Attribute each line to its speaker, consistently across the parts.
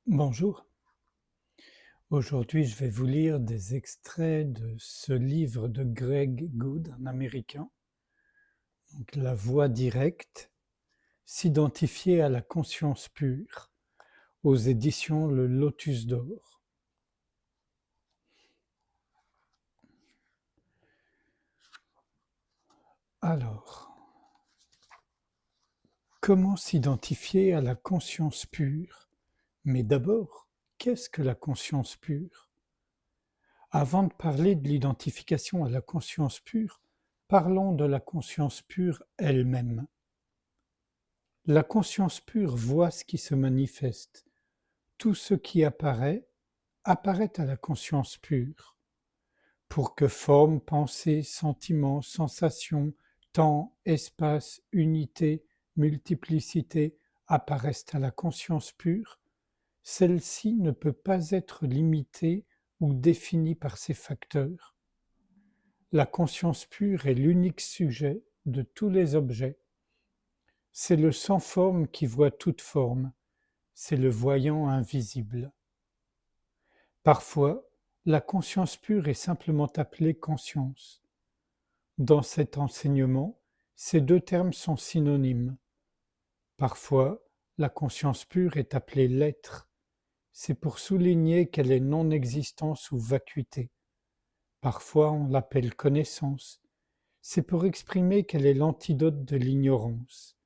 Speaker 1: Bonjour, aujourd'hui je vais vous lire des extraits de ce livre de Greg Good, un Américain, donc La voie directe, s'identifier à la conscience pure, aux éditions Le Lotus d'Or. Alors, comment s'identifier à la conscience pure? Mais d'abord, qu'est-ce que la conscience pure? Avant de parler de l'identification à la conscience pure, parlons de la conscience pure elle-même. La conscience pure voit ce qui se manifeste. Tout ce qui apparaît, apparaît à la conscience pure. Pour que forme, pensée, sentiment, sensation, temps, espace, unité, multiplicité apparaissent à la conscience pure, celle-ci ne peut pas être limitée ou définie par ces facteurs. La conscience pure est l'unique sujet de tous les objets. C'est le sans forme qui voit toute forme, c'est le voyant invisible. Parfois, la conscience pure est simplement appelée conscience. Dans cet enseignement, ces deux termes sont synonymes. Parfois, la conscience pure est appelée l'être. C'est pour souligner qu'elle est non-existence ou vacuité. Parfois, on l'appelle connaissance. C'est pour exprimer qu'elle est l'antidote de l'ignorance.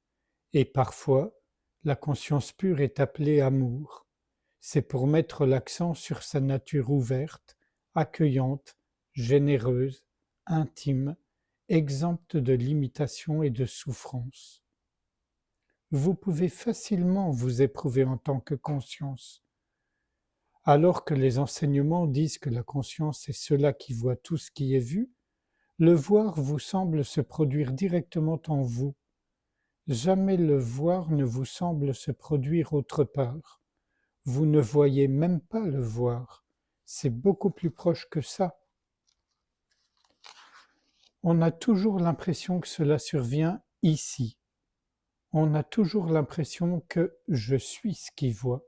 Speaker 1: Et parfois, la conscience pure est appelée amour. C'est pour mettre l'accent sur sa nature ouverte, accueillante, généreuse, intime, exempte de limitations et de souffrances. Vous pouvez facilement vous éprouver en tant que conscience. Alors que les enseignements disent que la conscience est cela qui voit tout ce qui est vu, le voir vous semble se produire directement en vous. Jamais le voir ne vous semble se produire autre part. Vous ne voyez même pas le voir. C'est beaucoup plus proche que ça. On a toujours l'impression que cela survient ici. On a toujours l'impression que je suis ce qui voit.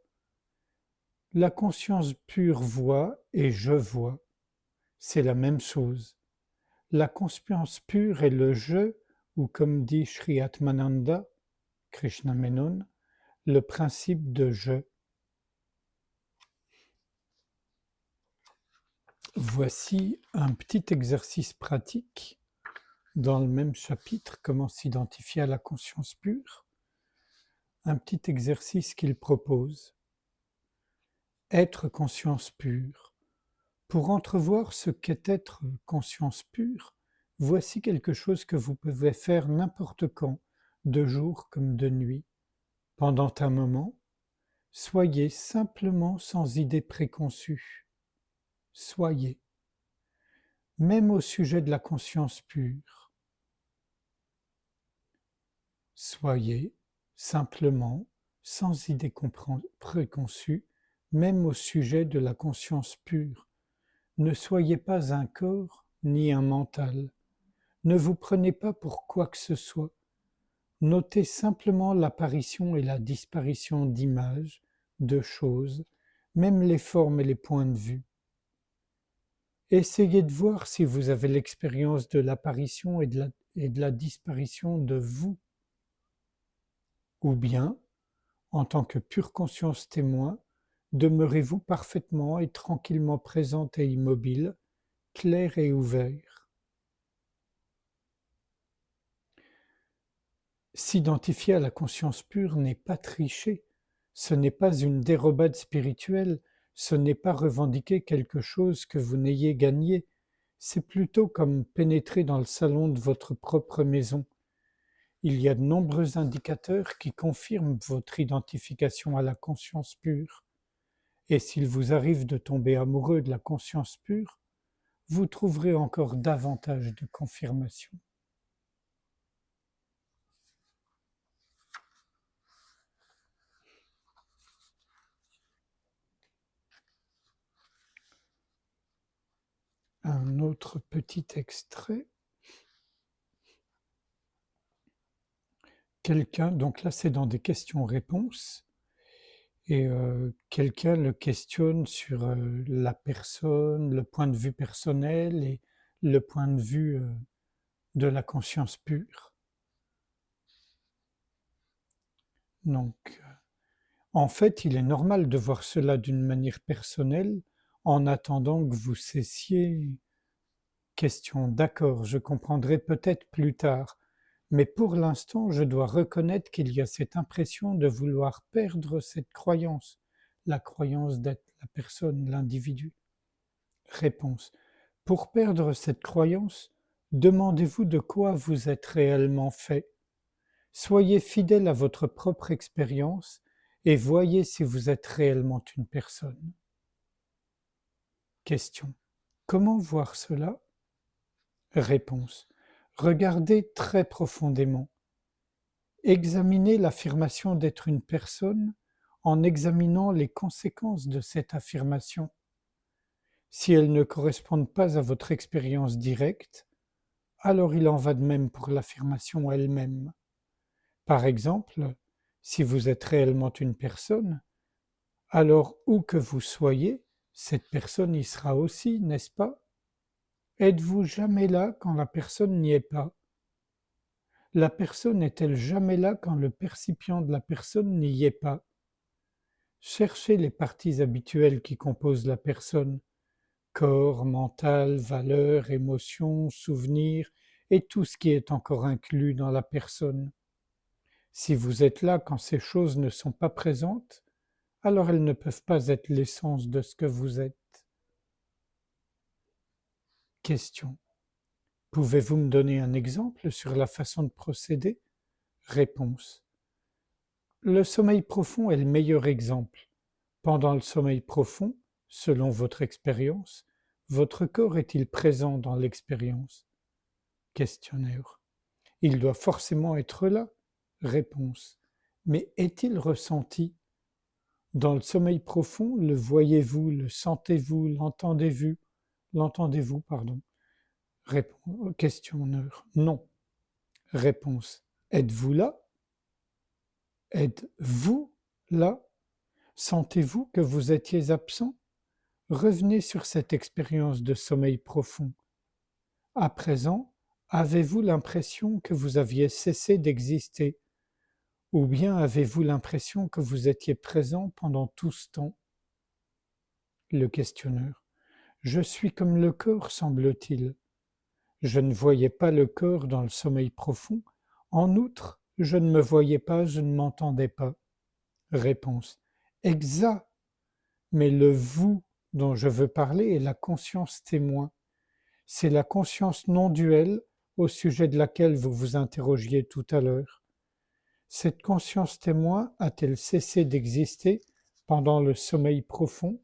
Speaker 1: La conscience pure voit et je vois. C'est la même chose. La conscience pure est le je, ou comme dit Sri Atmananda, Krishna Menon, le principe de je. Voici un petit exercice pratique dans le même chapitre, comment s'identifier à la conscience pure. Un petit exercice qu'il propose. Être conscience pure. Pour entrevoir ce qu'est être conscience pure, voici quelque chose que vous pouvez faire n'importe quand, de jour comme de nuit. Pendant un moment, soyez simplement sans idée préconçue. Soyez. Même au sujet de la conscience pure. Soyez simplement sans idée préconçue, même au sujet de la conscience pure. Ne soyez pas un corps ni un mental. Ne vous prenez pas pour quoi que ce soit. Notez simplement l'apparition et la disparition d'images, de choses, même les formes et les points de vue. Essayez de voir si vous avez l'expérience de l'apparition et de la disparition de vous, ou bien, en tant que pure conscience témoin, demeurez-vous parfaitement et tranquillement présente et immobile, clair et ouvert. S'identifier à la conscience pure n'est pas tricher, ce n'est pas une dérobade spirituelle, ce n'est pas revendiquer quelque chose que vous n'ayez gagné, c'est plutôt comme pénétrer dans le salon de votre propre maison. Il y a de nombreux indicateurs qui confirment votre identification à la conscience pure. Et s'il vous arrive de tomber amoureux de la conscience pure, vous trouverez encore davantage de confirmation. Un autre petit extrait. Quelqu'un, donc là c'est dans des questions-réponses, et quelqu'un le questionne sur, la personne, le point de vue personnel et le point de vue, de la conscience pure. Donc, en fait, il est normal de voir cela d'une manière personnelle en attendant que vous cessiez. Question: d'accord, je comprendrai peut-être plus tard, mais pour l'instant, je dois reconnaître qu'il y a cette impression de vouloir perdre cette croyance, la croyance d'être la personne, l'individu. Réponse: pour perdre cette croyance, demandez-vous de quoi vous êtes réellement fait. Soyez fidèle à votre propre expérience et voyez si vous êtes réellement une personne. Question: comment voir cela? Réponse: regardez très profondément. Examinez l'affirmation d'être une personne en examinant les conséquences de cette affirmation. Si elles ne correspondent pas à votre expérience directe, alors il en va de même pour l'affirmation elle-même. Par exemple, si vous êtes réellement une personne, alors où que vous soyez, cette personne y sera aussi, n'est-ce pas? Êtes-vous jamais là quand la personne n'y est pas? La personne est-elle jamais là quand le percipient de la personne n'y est pas? Cherchez les parties habituelles qui composent la personne: corps, mental, valeurs, émotions, souvenirs et tout ce qui est encore inclus dans la personne. Si vous êtes là quand ces choses ne sont pas présentes, alors elles ne peuvent pas être l'essence de ce que vous êtes. Question: pouvez-vous me donner un exemple sur la façon de procéder? Réponse: le sommeil profond est le meilleur exemple. Pendant le sommeil profond, selon votre expérience, votre corps est-il présent dans l'expérience? Questionnaire: il doit forcément être là. Réponse: mais est-il ressenti? Dans le sommeil profond, le voyez-vous, le sentez-vous, l'entendez-vous, pardon? Questionneur: non. Réponse: êtes-vous là? Êtes-vous là? Sentez-vous que vous étiez absent? Revenez sur cette expérience de sommeil profond. À présent, avez-vous l'impression que vous aviez cessé d'exister, ou bien avez-vous l'impression que vous étiez présent pendant tout ce temps? Le questionneur: je suis comme le corps, semble-t-il. Je ne voyais pas le corps dans le sommeil profond. En outre, je ne me voyais pas, je ne m'entendais pas. Réponse: exact. Mais le vous dont je veux parler est la conscience témoin. C'est la conscience non duelle au sujet de laquelle vous vous interrogiez tout à l'heure. Cette conscience témoin a-t-elle cessé d'exister pendant le sommeil profond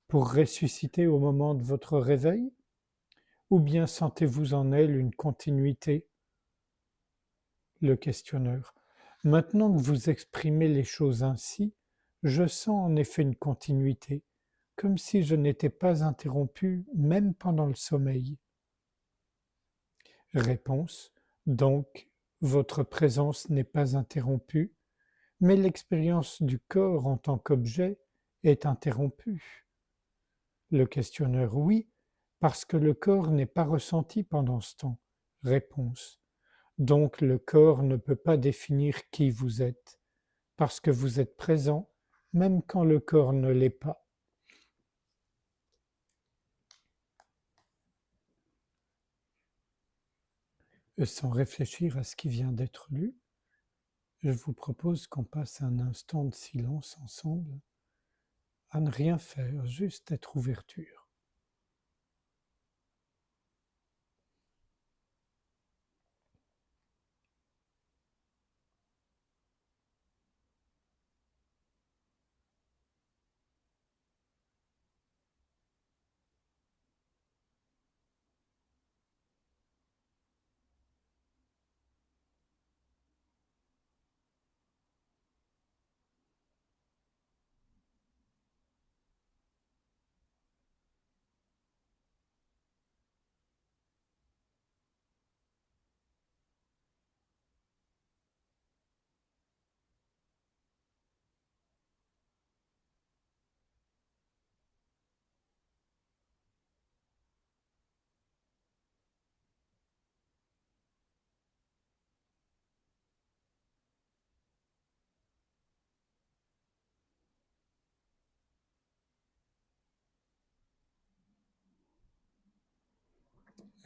Speaker 1: pour ressusciter au moment de votre réveil? Ou bien sentez-vous en elle une continuité? Le questionneur: maintenant que vous exprimez les choses ainsi, je sens en effet une continuité, comme si je n'étais pas interrompu même pendant le sommeil. Réponse: donc, votre présence n'est pas interrompue, mais l'expérience du corps en tant qu'objet est interrompue. Le questionneur: oui, parce que le corps n'est pas ressenti pendant ce temps. Réponse: donc le corps ne peut pas définir qui vous êtes, parce que vous êtes présent, même quand le corps ne l'est pas. Sans réfléchir à ce qui vient d'être lu, je vous propose qu'on passe un instant de silence ensemble, à ne rien faire, juste être ouverture.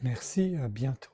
Speaker 1: Merci, à bientôt.